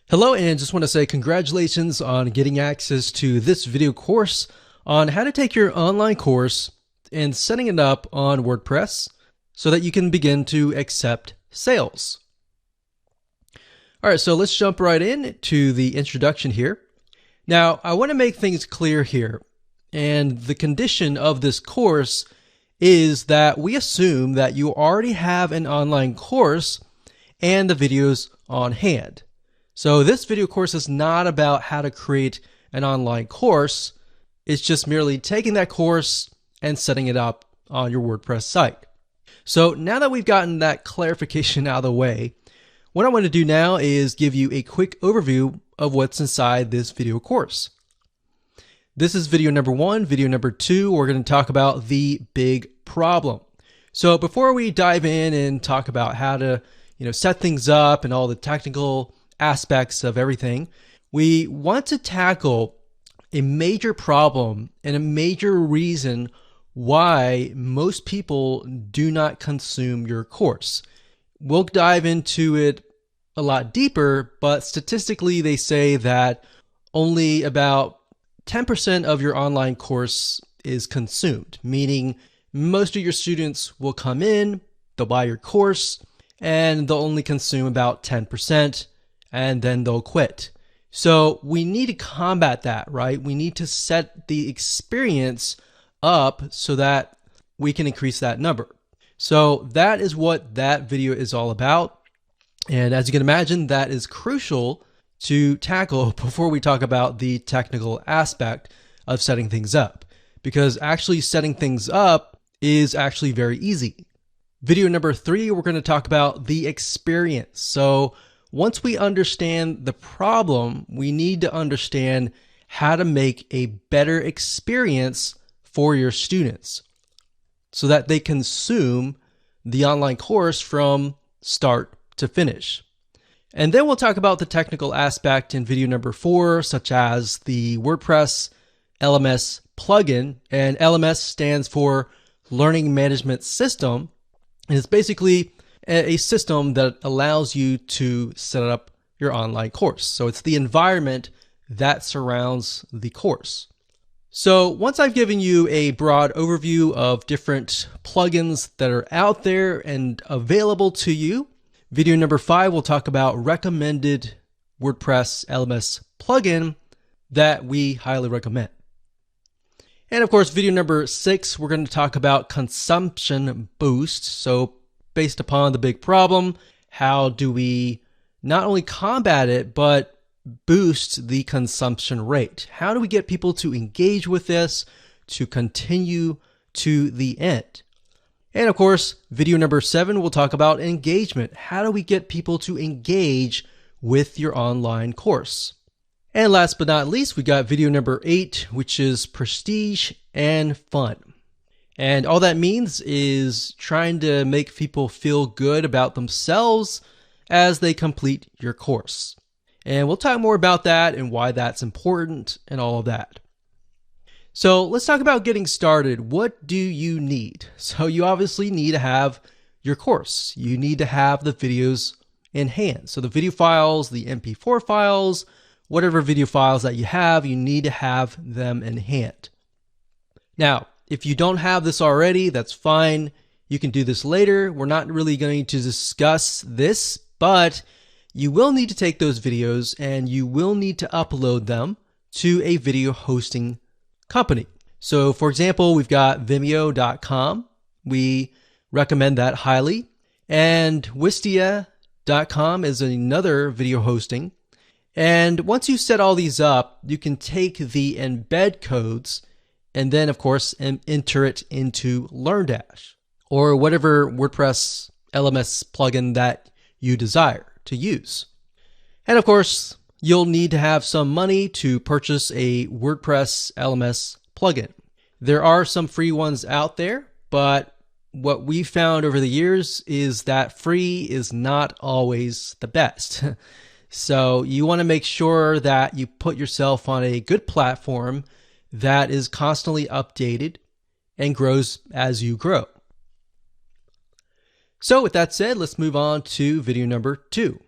Hello, and just want to say congratulations on getting access to this video course on how to take your online course and setting it up on WordPress so that you can begin to accept sales. All right, so let's jump right in to the introduction here. Now, I want to make things clear here, and the condition of this course is that we assume that you already have an online course and the videos on hand. So this video course is not about how to create an online course. It's just merely taking that course and setting it up on your WordPress site. So now that we've gotten that clarification out of the way, what I want to do now is give you a quick overview of what's inside this video course. This is video number 1. Video number 2, we're going to talk about the big problem. So before we dive in and talk about how to set things up and all the technical aspects of everything, we want to tackle a major problem and a major reason why most people do not consume your course. We'll dive into it a lot deeper, but statistically they say that only about 10% of your online course is consumed, meaning most of your students will come in, they'll buy your course, and they'll only consume about 10%. And then they'll quit. So we need to combat that, right? We need to set the experience up so that we can increase that number. So that is what that video is all about. And as you can imagine, that is crucial to tackle before we talk about the technical aspect of setting things up, because actually setting things up is actually very easy. Video number 3, we're going to talk about the experience. So once we understand the problem, we need to understand how to make a better experience for your students so that they consume the online course from start to finish. And then we'll talk about the technical aspect in video number 4, such as the WordPress LMS plugin. And LMS stands for Learning Management System. And it's basically a system that allows you to set up your online course. So it's the environment that surrounds the course. So once I've given you a broad overview of different plugins that are out there and available to you, video number 5 will talk about recommended WordPress LMS plugin that we highly recommend. And of course, video number 6, we're going to talk about consumption boost. So based upon the big problem, how do we not only combat it, but boost the consumption rate? How do we get people to engage with this, to continue to the end? And of course, video number 7, we'll talk about engagement. How do we get people to engage with your online course? And last but not least, we got video number 8, which is prestige and fun. And all that means is trying to make people feel good about themselves as they complete your course. And we'll talk more about that and why that's important and all of that. So let's talk about getting started. What do you need? So you obviously need to have your course. You need to have the videos in hand. So the video files, the MP4 files, whatever video files that you have, you need to have them in hand. Now, if you don't have this already, that's fine. You can do this later. We're not really going to discuss this, but you will need to take those videos and you will need to upload them to a video hosting company. So for example, we've got Vimeo.com. We recommend that highly. And Wistia.com is another video hosting. And once you set all these up, you can take the embed codes and then, of course, enter it into LearnDash or whatever WordPress LMS plugin that you desire to use. And of course, you'll need to have some money to purchase a WordPress LMS plugin. There are some free ones out there, but what we found over the years is that free is not always the best. So you want to make sure that you put yourself on a good platform that is constantly updated and grows as you grow. So with that said, let's move on to video number 2.